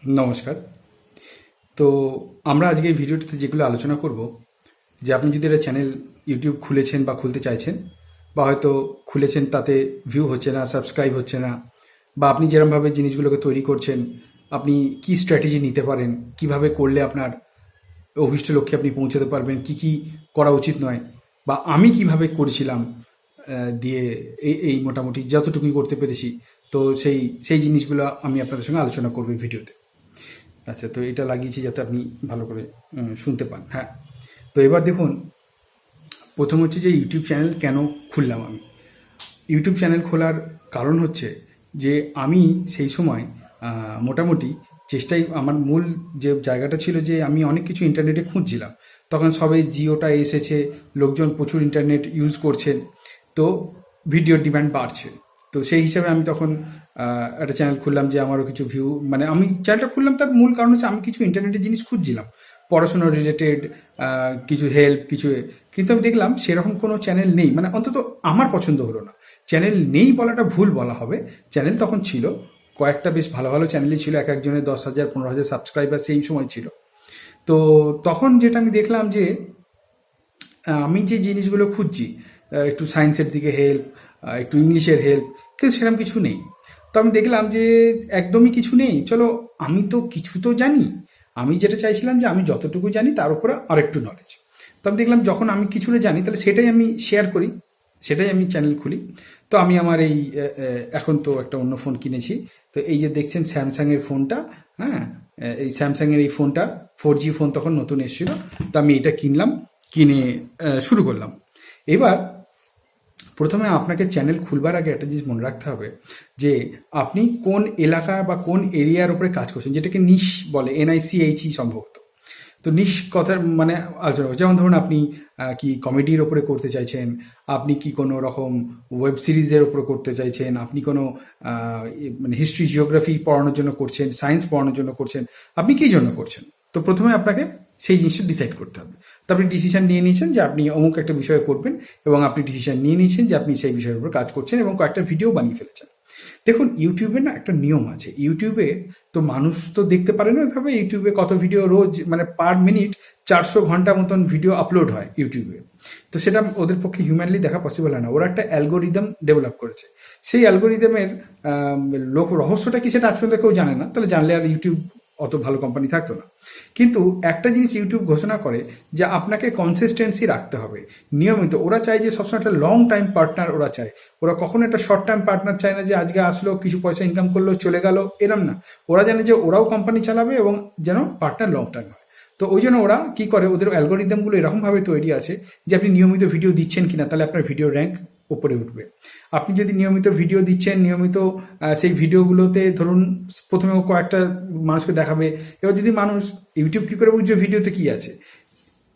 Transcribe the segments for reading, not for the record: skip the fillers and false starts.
নমস্কার। তো আমরা আজকে এই ভিডিওটিতে যেগুলো আলোচনা করব, যে আপনি যদি একটা চ্যানেল ইউটিউব খুলেছেন বা খুলতে চাইছেন, বা হয়তো খুলেছেন তাতে ভিউ হচ্ছে না, সাবস্ক্রাইব হচ্ছে না, বা আপনি যেরকমভাবে জিনিসগুলোকে তৈরি করছেন, আপনি কি স্ট্র্যাটেজি নিতে পারেন, কিভাবে করলে আপনার অভীষ্ট লক্ষ্যে আপনি পৌঁছাতে পারবেন, কি কি করা উচিত নয়, বা আমি কিভাবে করেছিলাম, দিয়ে এই মোটামুটি যতটুকুই করতে পেরেছি। তো সেই সেই জিনিসগুলো আমি আপনাদের সঙ্গে আলোচনা করব এই ভিডিওতে। আচ্ছা, তো এটা লাগিয়েছি যাতে আপনি ভালো করে শুনতে পান। হ্যাঁ, তো এবার দেখুন, প্রথম হচ্ছে যে ইউটিউব চ্যানেল কেন খুললাম আমি। ইউটিউব চ্যানেল খোলার কারণ হচ্ছে যে আমি সেই সময় মোটামুটি চেষ্টাই, আমার মূল যে জায়গাটা ছিল যে আমি অনেক কিছু ইন্টারনেটে খুঁজছিলাম। তখন সবে জিওটা এসেছে, লোকজন প্রচুর ইন্টারনেট ইউজ করছেন, তো ভিডিওর ডিমান্ড বাড়ছে। তো সেই হিসাবে আমি তখন একটা চ্যানেল খুললাম, যে আমারও কিছু ভিউ, মানে আমি চ্যানেলটা খুললাম তার মূল কারণ হচ্ছে আমি কিছু ইন্টারনেটের জিনিস খুঁজছিলাম, পড়াশোনা রিলেটেড কিছু হেল্প, কিছু। কিন্তু আমি দেখলাম সেরকম কোনো চ্যানেল নেই, মানে অন্তত আমার পছন্দ হলো না। চ্যানেল নেই বলাটা ভুল বলা হবে, চ্যানেল তখন ছিল, কয়েকটা বেশ ভালো ভালো চ্যানেলই ছিল, এক একজনের 10,000 15,000 সাবস্ক্রাইবার সেই সময় ছিল। তো তখন যেটা আমি দেখলাম যে আমি যে জিনিসগুলো খুঁজছি, একটু সায়েন্সের দিকে হেল্প, একটু ইংলিশের হেল্প, কিন্তু সেরকম কিছু নেই। তো আমি দেখলাম যে একদমই কিছু নেই। চলো, আমি তো কিছু তো জানি, আমি যেটা চাইছিলাম যে আমি যতটুকু জানি তার উপরে আরেকটু নলেজ। তো আমি দেখলাম যখন আমি কিছুটা জানি তাহলে সেটাই আমি শেয়ার করি, সেটাই আমি চ্যানেল খুলি। তো আমি আমার এই এখন তো একটা অন্য ফোন কিনেছি। তো এই যে দেখছেন স্যামসাংয়ের ফোনটা, হ্যাঁ, এই স্যামসাংয়ের এই ফোনটা 4G ফোন তখন নতুন এসেছিল। তো আমি এটা কিনলাম, কিনে শুরু করলাম। এবার প্রথমে আপনাকে চ্যানেল খুলবার আগে একটা জিনিস মনে রাখতে হবে, যে আপনি কোন এলাকা বা কোন এরিয়ার উপরে কাজ করছেন, যেটাকে নিশ বলে, NICHE সম্ভবত। তো নিশ কথার মানে আলোচনা করছি। যেমন ধরুন আপনি কি কমেডির ওপরে করতে চাইছেন, আপনি কি কোনো রকম ওয়েব সিরিজের ওপরে করতে চাইছেন, আপনি কোনো মানে হিস্ট্রি জিওগ্রাফি পড়ানোর জন্য করছেন, সায়েন্স পড়ানোর জন্য করছেন, আপনি কী জন্য করছেন। তো প্রথমে আপনাকে সেই জিনিসটা ডিসাইড করতে হবে। তো আপনি ডিসিশন নিয়ে নিয়েছেন যে আপনি অমুক একটা বিষয়ে করবেন, এবং আপনি ডিসিশন নিয়ে নিয়েছেন যে আপনি সেই বিষয়ের উপর কাজ করছেন, এবং কয়েকটা ভিডিও বানিয়ে ফেলেছেন। দেখুন, ইউটিউবে না একটা নিয়ম আছে। ইউটিউবে তো মানুষ তো দেখতে পারে না ওইভাবে। ইউটিউবে কত ভিডিও রোজ, মানে পার মিনিট 400 ঘন্টা মতন ভিডিও আপলোড হয় ইউটিউবে। তো সেটা ওদের পক্ষে হিউম্যানলি দেখা পসিবল হয় না। ওরা একটা অ্যালগোরিদম ডেভেলপ করেছে। সেই অ্যালগোরিদমের লোক রহস্যটা কি সেটা আজ পর্যন্ত কেউ জানে না, তাহলে জানলে আর ইউটিউব অত ভালো কোম্পানি থাকতো না। কিন্তু একটা জিনিস ইউটিউব ঘোষণা করে, যে আপনাকে কনসিস্টেন্সি রাখতে হবে, নিয়মিত। ওরা চায় যে সবসময় একটা লং টাইম পার্টনার ওরা চায়। ওরা কখনো একটা শর্ট টাইম পার্টনার চায় না, যে আজকে আসলো কিছু পয়সা ইনকাম করলো চলে গেল, এরম না। ওরা জানে যে ওরাও কোম্পানি চালাবে, এবং যেন পার্টনার লং টাইম হয়। তো ওই জন্য ওরা কি করে, ওদের অ্যালগোরিদমগুলো এরকমভাবে তৈরি আছে যে আপনি নিয়মিত ভিডিও দিচ্ছেন কিনা, তাহলে আপনার ভিডিও র্যাঙ্ক উপরে উঠবে। আপনি যদি নিয়মিত ভিডিও দিচ্ছেন, নিয়মিত সেই ভিডিওগুলোতে ধরুন প্রথমে ও কয়েকটা মানুষকে দেখাবে। এবার যদি মানুষ, ইউটিউব কী করে বুঝবে ভিডিওতে কী আছে,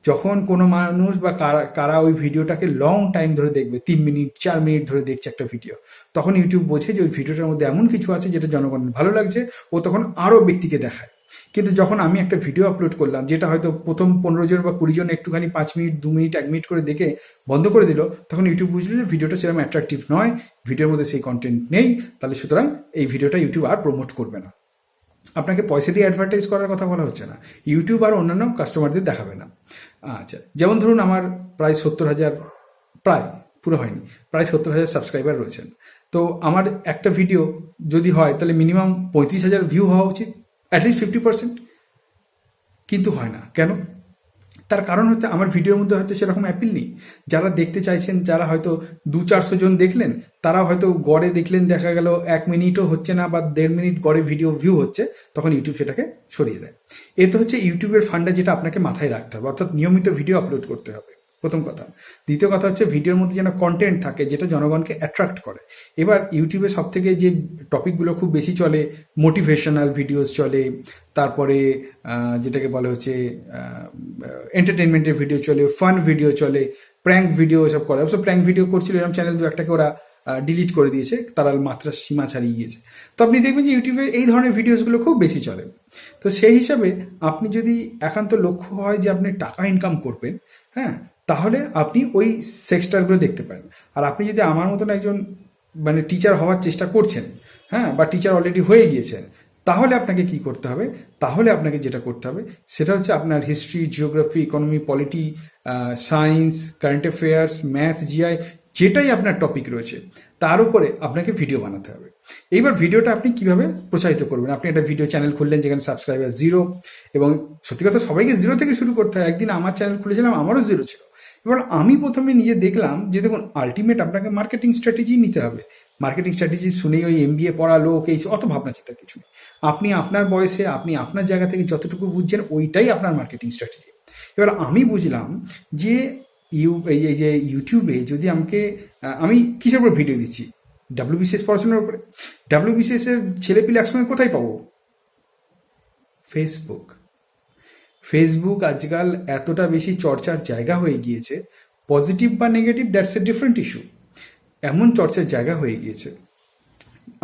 যখন কোনো মানুষ বা কারা কারা ওই ভিডিওটাকে লং টাইম ধরে দেখবে, 3 মিনিট 4 মিনিট ধরে দেখছে একটা ভিডিও, তখন ইউটিউব বোঝে যে ওই ভিডিওটার মধ্যে এমন কিছু আছে যেটা জনগণের ভালো লাগছে, ও তখন আরও ব্যক্তিকে দেখায়। কিন্তু যখন আমি একটা ভিডিও আপলোড করলাম, যেটা হয়তো প্রথম 15 জন বা 20 জন একটুখানি 5 মিনিট 2 মিনিট 1 মিনিট করে দেখে বন্ধ করে দিল, তখন ইউটিউব বুঝলো যে ভিডিওটা সেরকম অ্যাট্রাকটিভ নয়, ভিডিওর মধ্যে সেই কন্টেন্ট নেই, তাহলে সুতরাং এই ভিডিওটা ইউটিউব আর প্রমোট করবে না। আপনাকে পয়সা দিয়ে অ্যাডভার্টাইজ করার কথা বলা হচ্ছে না, ইউটিউব আর অন্যান্য কাস্টমারদের দেখাবে না। আচ্ছা, যেমন ধরুন আমার প্রায় 70,000, প্রায়, পুরো হয়নি, প্রায় 70,000 সাবস্ক্রাইবার রয়েছেন। তো আমার একটা ভিডিও যদি হয় তাহলে মিনিমাম 35,000 ভিউ হওয়া উচিত, অ্যাটলিস্ট 50%। কিন্তু হয় না কেন? তার কারণ হচ্ছে আমার ভিডিওর মধ্যে হয়তো সেরকম অ্যাপিল নেই। যারা দেখতে চাইছেন, যারা হয়তো 200-400 জন দেখলেন, তারা হয়তো গড়ে দেখলেন, দেখা গেল 1 মিনিটও হচ্ছে না, বা 1.5 মিনিট গড়ে ভিডিও ভিউ হচ্ছে, তখন ইউটিউব সেটাকে সরিয়ে দেয়। এ তো হচ্ছে ইউটিউবের ফান্ডা, যেটা আপনাকে মাথায় রাখতে হবে, অর্থাৎ নিয়মিত ভিডিও আপলোড করতে হবে, প্রথম কথা। দ্বিতীয় কথা হচ্ছে ভিডিওর মধ্যে যেন কন্টেন্ট থাকে যেটা জনগণকে অ্যাট্রাক্ট করে। এবার ইউটিউবে সব থেকে যে টপিকগুলো খুব বেশি চলে, মোটিভেশনাল ভিডিওস চলে, তারপরে যেটাকে বলা হচ্ছে এন্টারটেনমেন্টের ভিডিও চলে, ফান ভিডিও চলে, প্র্যাঙ্ক ভিডিও এসব করে। অবশ্য প্র্যাঙ্ক ভিডিও করছিল এরকম চ্যানেল দু একটাকে ওরা ডিলিট করে দিয়েছে, তারা মাত্রার সীমা ছাড়িয়ে গিয়েছে। তো আপনি দেখবেন যে ইউটিউবে এই ধরনের ভিডিওসগুলো খুব বেশি চলে। তো সেই হিসাবে আপনি যদি একান্ত লক্ষ্য হয় যে আপনি টাকা ইনকাম করবেন, হ্যাঁ, তাহলে আপনি ওই সেক্টরগুলো দেখতে পারেন। আর আপনি যদি আমার মতন একজন মানে টিচার হওয়ার চেষ্টা করছেন, হ্যাঁ, বা টিচার অলরেডি হয়ে গিয়েছেন, তাহলে আপনাকে কি করতে হবে, তাহলে আপনাকে যেটা করতে হবে সেটা হচ্ছে আপনার history, geography, economy, polity, science, current affairs, math, GI, যেটাই আপনার টপিক রয়েছে তার উপরে আপনাকে ভিডিও বানাতে হবে। এইবার ভিডিওটা আপনি কিভাবে প্রচারিত করবেন? আপনি একটা ভিডিও চ্যানেল খুললেন যেখানে সাবস্ক্রাইবার জিরো, এবং সত্যি কথা সবাইকে জিরো থেকে শুরু করতে হয়। একদিন আমার চ্যানেল খুলেছিলাম, আমারও জিরো ছিল। এবার আমি প্রথমে নিজে দেখলাম যে দেখুন, আলটিমেট আপনাকে মার্কেটিং স্ট্র্যাটেজি নিতে হবে। মার্কেটিং স্ট্র্যাটেজি শুনেই ওই এমবিএ পড়া লোক এই অত ভাবনা চিন্তা কিছু নেই। আপনি আপনার বয়সে, আপনি আপনার জায়গা থেকে যতটুকু বুঝছেন ওইটাই আপনার মার্কেটিং স্ট্র্যাটেজি। এবার আমি বুঝলাম যে এই যে ইউটিউবে যদি আমাকে আমি কিসের উপর ভিডিও দিচ্ছি, ডাব্লিউবিসিএস পড়াশোনার উপরে। ডাব্লিউবিসিএস এর ছেলেপিলে একসঙ্গে কোথায় পাবো? ফেসবুক। ফেসবুক আজকাল এতটা বেশি চর্চার জায়গা হয়ে গিয়েছে, পজিটিভ বা negative that's a different issue, এমন চর্চার জায়গা হয়ে গিয়েছে,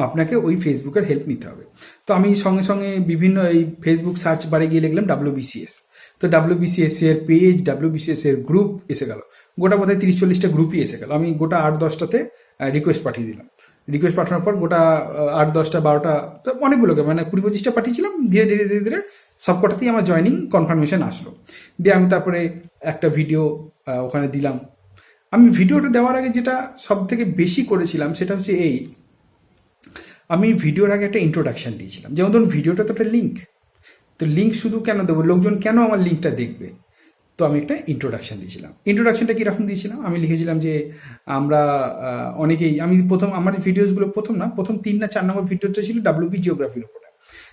আপনাকে ওই ফেসবুকের হেল্প নিতে হবে। তো আমি সঙ্গে সঙ্গে বিভিন্ন এই ফেসবুক সার্চ বারে গিয়ে লিখলাম ডাব্লিউবিসিএস। তো ডাব্লিউবিসিএস এর পেজ, ডাব্লিউবিসিএস এর গ্রুপ এসে গেল, গোটা বোধহয় 30-40টা গ্রুপই এসে গেল। আমি গোটা 8-10টাতে রিকোয়েস্ট পাঠিয়ে দিলাম। রিকোয়েস্ট পাঠানোর পর গোটা 8-10-12টা, অনেকগুলোকে মানে 20-25টা পাঠিয়েছিলাম। ধীরে ধীরে ধীরে ধীরে সবকটাতেই আমার জয়নিং কনফার্মেশন আসলো। দিয়ে আমি তারপরে একটা ভিডিও ওখানে দিলাম। আমি ভিডিওটা দেওয়ার আগে যেটা সব থেকে বেশি করেছিলাম সেটা হচ্ছে আমি ভিডিওর আগে একটা ইন্ট্রোডাকশন দিয়েছিলাম। যেমন ধরুন ভিডিওটা তো একটা লিঙ্ক, তো লিঙ্ক শুধু কেন দেবো, লোকজন কেন আমার লিঙ্কটা দেখবে? তো আমি একটা ইন্ট্রোডাকশন দিয়েছিলাম। ইন্ট্রোডাকশনটা কীরকম দিয়েছিলাম? আমি লিখেছিলাম যে আমরা অনেকেই, আমি প্রথম আমার ভিডিওসগুলো প্রথম 3 না 4 নম্বর ভিডিওটা ছিল ডাব্লিউবি জিওগ্রাফির উপরে,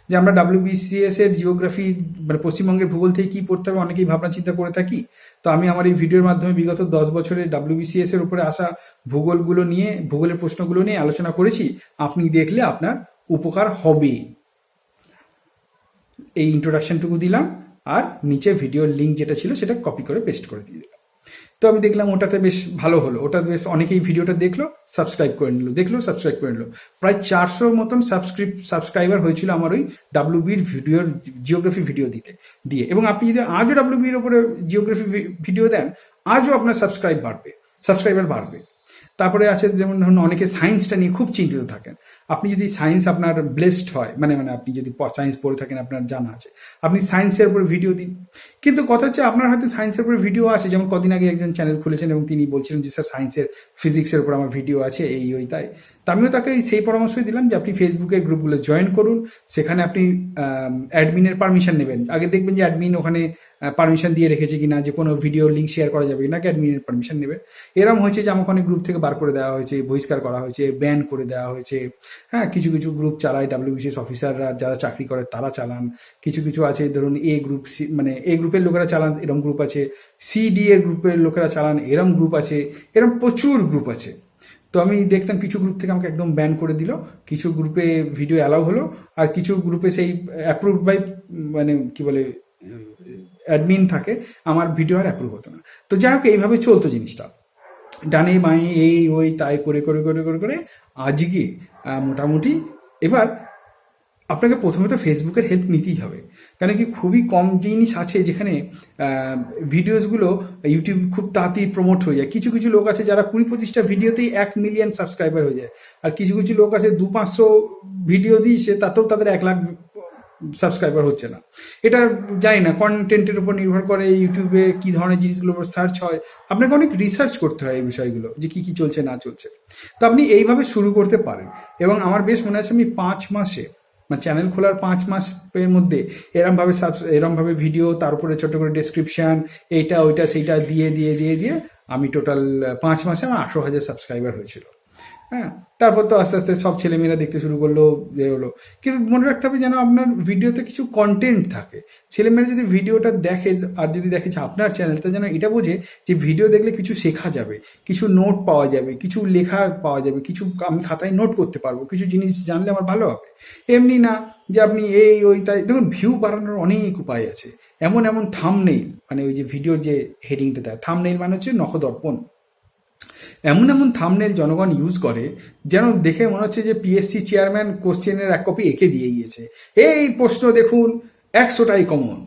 যে আমরা ডাব্লিউবিসিএস এর জিওগ্রাফি মানে পশ্চিমবঙ্গের ভূগোল থেকে কী পড়তে হবে অনেকেই ভাবনা চিন্তা করে থাকি। তো আমি আমার এই ভিডিওর মাধ্যমে বিগত 10 বছরের ডাব্লিউবিসিএস এর উপরে আসা ভূগোলের প্রশ্নগুলো নিয়ে আলোচনা করেছি। আপনি দেখলে আপনার উপকার হবে। এই ইন্ট্রোডাকশনটুকু দিলাম, আর নিচে ভিডিওর লিঙ্ক যেটা ছিল সেটা কপি করে পেস্ট করে দিয়ে দিলাম। তো আমি দেখলাম ওটাতে বেশ ভালো হলো, ওটা বেশ অনেকেই ভিডিওটা দেখলো, সাবস্ক্রাইব করে নিল, সাবস্ক্রাইব করে নিল। প্রায় 400 মতন সাবস্ক্রাইবার হয়েছিল আমার ওই ডাব্লিউবির জিওগ্রাফি ভিডিও দিয়ে। এবং আপনি যদি আজও ডাব্লিউবির ওপরে জিওগ্রাফি ভিডিও দেন, আজও আপনার সাবস্ক্রাইবার বাড়বে। তারপরে আছে যেমন ধরুন অনেকে সায়েন্সটা নিয়ে খুব চিন্তিত থাকেন। আপনি যদি সায়েন্স আপনার ব্লেসড হয়, মানে আপনি যদি সায়েন্স পড়ে থাকেন, আপনার জানা আছে, আপনি সায়েন্সের উপরে ভিডিও দিন। কিন্তু কথা হচ্ছে আপনার হয়তো সায়েন্সের উপরে ভিডিও আছে, যেমন কদিন আগে একজন চ্যানেল খুলেছেন এবং তিনি বলছিলেন যে স্যার সায়েন্সের ফিজিক্সের উপর আমার ভিডিও আছে, এই ওই তাই। তো আমিও তাকে সেই পরামর্শই দিলাম যে আপনি ফেসবুকের গ্রুপগুলো জয়েন করুন, সেখানে আপনি অ্যাডমিনের পারমিশন নেবেন। আগে দেখবেন যে অ্যাডমিন ওখানে পারমিশন দিয়ে রেখেছে কিনা, যে কোনো ভিডিও লিঙ্ক শেয়ার করা যাবে নাকি অ্যাডমিনের পারমিশন নেবে। এরকম হয়েছে যে আমাকে অনেক গ্রুপ থেকে বার করে দেওয়া হয়েছে, বহিষ্কার করা হয়েছে, ব্যান করে দেওয়া হয়েছে। হ্যাঁ, কিছু কিছু গ্রুপ চালায় ডাব্লিউবিসিএস অফিসাররা যারা চাকরি করে তারা চালান, কিছু আছে ধরুন এ গ্রুপ, মানে এ গ্রুপের লোকেরা চালান, এরম গ্রুপ আছে, সিডি এর গ্রুপের লোকেরা চালান, এরম গ্রুপ আছে, এরম প্রচুর গ্রুপ আছে। তো আমি দেখতাম কিছু গ্রুপ থেকে আমাকে একদম ব্যান করে দিল, কিছু গ্রুপে ভিডিও অ্যালাউ হলো, আর কিছু গ্রুপে সেই অ্যাপ্রুভ বাই মানে কি বলে অ্যাডমিন থাকে, আমার ভিডিও আর অ্যাপ্রুভ হতো না। তো যাই হোক, এইভাবে চলতো জিনিসটা, ডানে বাঁয়ে এই ওই তাই করে করে করে করে করে আজকে মোটামুটি। এবার আপনাকে প্রথমে তো ফেসবুকের হেল্প নিতেই হবে, কারণ কি খুবই কম জিনিস আছে যেখানে ভিডিওসগুলো ইউটিউব খুব তাড়াতাড়ি প্রমোট হয়ে যায়। কিছু কিছু লোক আছে যারা 20-25টা ভিডিওতেই 1 মিলিয়ন সাবস্ক্রাইবার হয়ে যায়, আর কিছু কিছু লোক আছে 200-500 ভিডিও দিয়েছে তাতেও তাদের 1 লাখ সাবস্ক্রাইবার হচ্ছে না। এটা জানি না, কন্টেন্টের উপর নির্ভর করে ইউটিউবে কি ধরনের জিনিসগুলোর উপর সার্চ হয়। আপনাকে অনেক রিসার্চ করতে হয় এই বিষয়গুলো, যে কি কি চলছে না চলছে। তো আপনি এইভাবে শুরু করতে পারেন। এবং আমার বেশ মনে আছে আমি 5 মাসে, মানে চ্যানেল খোলার 5 মাসের মধ্যে এরমভাবে ভিডিও, তার উপরে ছোট করে ডেসক্রিপশন, এইটা ওইটা সেইটা দিয়ে দিয়ে দিয়ে দিয়ে আমি টোটাল 5 মাসে আমার 18,000 সাবস্ক্রাইবার হয়েছিল। হ্যাঁ, তারপর তো আস্তে আস্তে সব ছেলেমেয়েরা দেখতে শুরু করলো, হলো। কিন্তু মনে রাখতে হবে যেন আপনার ভিডিওতে কিছু কন্টেন্ট থাকে। ছেলেমেয়েরা যদি ভিডিওটা দেখে আর যদি দেখে যে আপনার চ্যানেলটা, যেন এটা বোঝে যে ভিডিও দেখলে কিছু শেখা যাবে, কিছু নোট পাওয়া যাবে, কিছু লেখা পাওয়া যাবে, কিছু আমি খাতায় নোট করতে পারবো, কিছু জিনিস জানলে আমার ভালো হবে। এমনি না যে আপনি এই ওই তাই। দেখুন, ভিউ বাড়ানোর অনেক উপায় আছে। এমন থাম্বনেইল, মানে ওই যে ভিডিওর যে হেডিংটা দেয়, থাম্বনেইল মানে হচ্ছে নখদর্পণ। এমন থাম্বনেইল জনগণ ইউজ করে যেন দেখে মনে হচ্ছে যে পিএসসি চেয়ারম্যান কোশ্চেনের 1 কপি এঁকে দিয়ে গিয়েছে, এই প্রশ্ন দেখুন 100টাই কমন।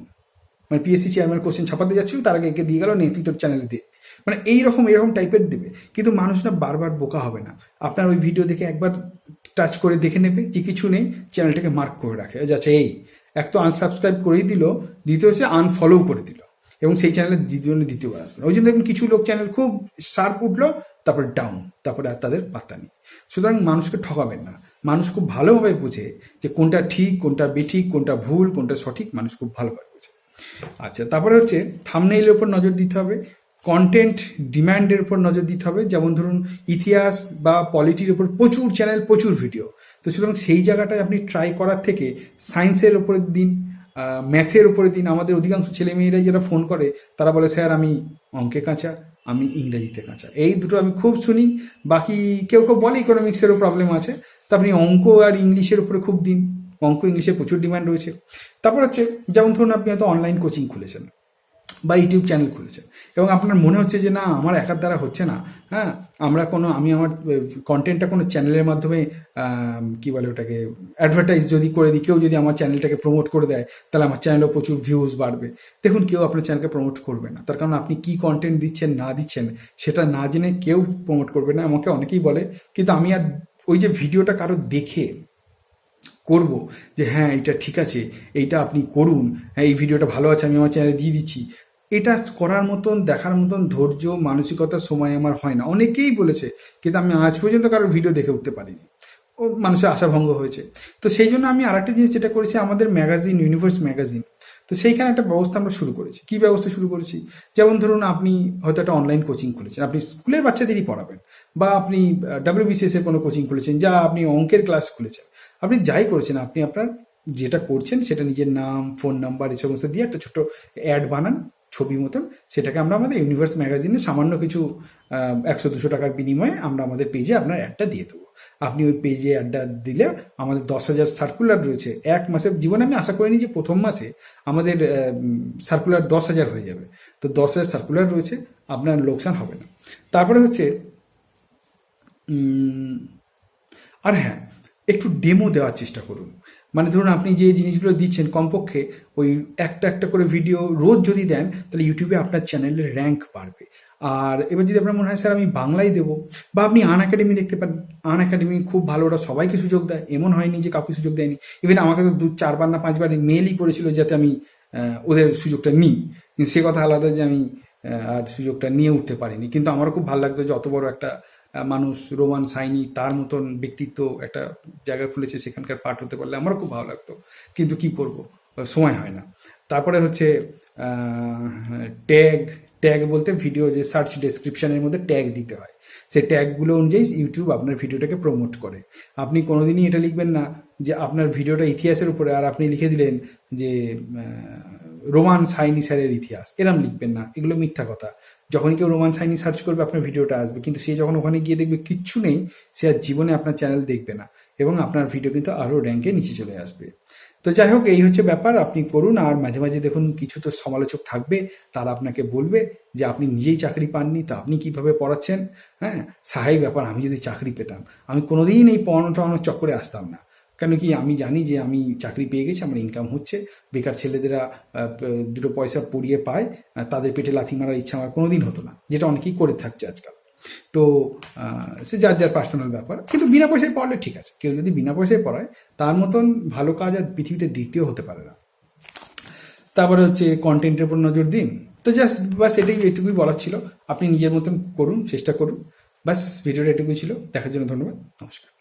মানে পিএসসি চেয়ারম্যান কোশ্চেন ছাপাতে যাচ্ছিল, তার আগে এঁকে দিয়ে গেল, নেই তুই তোর চ্যানেলে দিয়ে। মানে এইরকম এরকম টাইপের দেবে, কিন্তু মানুষ না বারবার বোকা হবে না। আপনার ওই ভিডিও দেখে একবার টাচ করে দেখে নেবে যে কিছু নেই, চ্যানেলটাকে মার্ক করে রাখে যাচ্ছে এই এক তো আনসাবস্ক্রাইব করেই দিল, দ্বিতীয় হচ্ছে আনফলো করে দিল, এবং সেই চ্যানেলের দ্বিতীয়বার আসবে না। ওই জন্য দেখবেন কিছু লোক চ্যানেল খুব শার্প উঠলো, তারপরে ডাউন, তারপরে আর তাদের পাত্তা নেই। সুতরাং মানুষকে ঠকাবেন না। মানুষ খুব ভালোভাবে বোঝে যে কোনটা ঠিক, কোনটা বেঠিক, কোনটা ভুল, কোনটা সঠিক, মানুষ খুব ভালোভাবে বোঝে। আচ্ছা, তারপরে হচ্ছে থাম্বনেইলের উপর নজর দিতে হবে, কন্টেন্ট ডিম্যান্ডের উপর নজর দিতে হবে। যেমন ধরুন ইতিহাস বা পলিটির উপর প্রচুর চ্যানেল, প্রচুর ভিডিও, তো সুতরাং সেই জায়গাটায় আপনি ট্রাই করার থেকে সায়েন্সের উপরে দিন, ম্যাথের উপরে দিন। আমাদের অধিকাংশ ছেলেমেয়েরাই যারা ফোন করে তারা বলে স্যার আমি অঙ্কে কাঁচা, আমি ইংরেজিতে কাঁচা, এই দুটো আমি খুব শুনি। বাকি কেউ কেউ বলে ইকোনমিক্সেরও প্রবলেম আছে, তো আপনি অঙ্ক আর ইংলিশের উপরে খুব দিন, অঙ্ক ইংলিশে প্রচুর ডিমান্ড রয়েছে। তারপর হচ্ছে যেমন ধরুন আপনি হয়তো অনলাইন কোচিং খুলেছেন বা ইউটিউব চ্যানেল খুলেছেন, এবং আপনার মনে হচ্ছে যে না আমার একার দ্বারা হচ্ছে না, হ্যাঁ আমি আমার কন্টেন্টটা কোনো চ্যানেলের মাধ্যমে কি বলে ওটাকে অ্যাডভার্টাইজ যদি করে দিই, কেউ যদি আমার চ্যানেলটাকে প্রমোট করে দেয়, তাহলে আমার চ্যানেলেও প্রচুর ভিউজ বাড়বে। দেখুন, কেউ আপনার চ্যানেলকে প্রমোট করবে না, তার কারণ আপনি কি কন্টেন্ট দিচ্ছেন না দিচ্ছেন সেটা না জেনে কেউ প্রমোট করবে না। আমাকে অনেকেই বলে, কিন্তু আমি আর ওই যে ভিডিওটা কারো দেখে করব যে হ্যাঁ এটা ঠিক আছে, এইটা আপনি করুন, হ্যাঁ এই ভিডিওটা ভালো আছে, আমি আমার চ্যানেলে দিয়ে দিচ্ছি, এটা করার মতন দেখার মতন ধৈর্য মানসিকতার সময় আমার হয় না। অনেকেই বলেছে, কিন্তু আমি আজ পর্যন্ত কারোর ভিডিও দেখে উঠতে পারিনি, ও মানুষের আশাভঙ্গ হয়েছে। তো সেই জন্য আমি আরেকটা জিনিস যেটা করেছি, আমাদের ম্যাগাজিন ইউনিভার্স ম্যাগাজিন, তো সেইখানে একটা ব্যবস্থা আমরা শুরু করেছি। কি ব্যবস্থা শুরু করেছি? যেমন ধরুন আপনি হয়তো একটা অনলাইন কোচিং খুলেছেন, আপনি স্কুলের বাচ্চাদেরই পড়াবেন, বা আপনি WBCS এর কোনো কোচিং খুলেছেন, যা আপনি অঙ্কের ক্লাস খুলেছেন, আপনি যাই করেছেন, আপনি আপনার যেটা করছেন সেটা নিজের নাম, ফোন নাম্বার, এই সমস্ত দিয়ে একটা ছোট অ্যাড বানান ছবি মতন, সেটাকে আমরা আমাদের ইউনিভার্স ম্যাগাজিনে সামান্য কিছু 100-200 টাকার বিনিময়ে আমরা আমাদের পেজে আপনার অ্যাডটা দিয়ে দেবো। আপনি ওই পেজে অ্যাডটা দিলে আমাদের 10,000 সার্কুলার রয়েছে এক মাসের জীবনে। আমি আশা করিনি যে প্রথম মাসে আমাদের সার্কুলার 10,000 হয়ে যাবে। তো 10,000 সার্কুলার রয়েছে, আপনার লোকসান হবে না। তারপরে হচ্ছে আর হ্যাঁ, একটু ডেমো দেওয়ার চেষ্টা করুন। মানে ধরুন আপনি যে জিনিসগুলো দিচ্ছেন, কমপক্ষে ওই একটা একটা করে ভিডিও রোজ যদি দেন, তাহলে ইউটিউবে আপনার চ্যানেলের র্যাঙ্ক বাড়বে। আর এবার যদি আপনার মনে হয় স্যার আমি বাংলায় দেবো, বা আপনি আনএকাডেমি দেখতে পারেন। আনএকাডেমি খুব ভালো, ওরা সবাইকে সুযোগ দেয়, এমন হয়নি যে কাউকে সুযোগ দেয়নি। ইভেন আমাকে তো 4বার না 5বার মেলই করেছিল যাতে আমি ওদের সুযোগটা নিই, কিন্তু সে কথা আলাদা যে আমি আর সুযোগটা নিয়ে উঠতে পারিনি। কিন্তু আমারও খুব ভালো লাগতো যে অত বড় একটা মানুষ, রোমান সাইনি, তার মতন ব্যক্তিত্ব একটা জায়গা খুলেছে, সেখানকার পার্ট হতে পারলে আমারও খুব ভালো লাগতো, কিন্তু কি করব, সময় হয় না। তারপরে হচ্ছে ট্যাগ ট্যাগ বলতে ভিডিও যে সার্চ ডেসক্রিপশনের মধ্যে ট্যাগ দিতে হয়, সেই ট্যাগগুলো অনুযায়ী ইউটিউব আপনার ভিডিওটাকে প্রমোট করে। আপনি কোনোদিনই এটা লিখবেন না যে আপনার ভিডিওটা ইতিহাসের উপরে, আর আপনি লিখে দিলেন যে রোমান সাইনি স্যারের ইতিহাস, এরম লিখবেন না, এগুলো মিথ্যা কথা। যখন কেউ রোমান সাইনি সার্চ করবে আপনার ভিডিওটা আসবে, কিন্তু সে যখন ওখানে গিয়ে দেখবে কিচ্ছু নেই, সে আর জীবনে আপনার চ্যানেল দেখবে না, এবং আপনার ভিডিও কিন্তু আরও র্যাঙ্কে নিচে চলে আসবে। তো যাই হোক, এই হচ্ছে ব্যাপার, আপনি করুন। আর মাঝে মাঝে দেখুন কিছু তো সমালোচক থাকবে, তারা আপনাকে বলবে যে আপনি নিজেই চাকরি পাননি, তো আপনি কিভাবে পড়াচ্ছেন। হ্যাঁ, স্বাভাবিক ব্যাপার। আমি যদি চাকরি পেতাম, আমি কোনোদিন এই পড়ানোর চক্করে আসতাম না। কেন কি, আমি জানি যে আমি চাকরি পেয়ে গেছি, আমার ইনকাম হচ্ছে। বেকার ছেলেদেরা দুটো পয়সা পড়িয়ে পায়, তাদের পেটে লাথি মারার ইচ্ছা আমার কোনোদিন হতো না, যেটা অনেকেই করে থাকছে আজকাল। তো সে যার যার পার্সোনাল ব্যাপার, কিন্তু বিনা পয়সায় পড়ালে ঠিক আছে। কেউ যদি বিনা পয়সায় পড়ায়, তার মতন ভালো কাজ আর পৃথিবীতে দ্বিতীয় হতে পারে না। তারপরে হচ্ছে কন্টেন্টের উপর নজর দিন। তো জাস্ট বাস এটুকুই বলার ছিল। আপনি নিজের মতন করুন, চেষ্টা করুন। বাস ভিডিওটা এটুকুই ছিল। দেখার জন্য ধন্যবাদ। নমস্কার।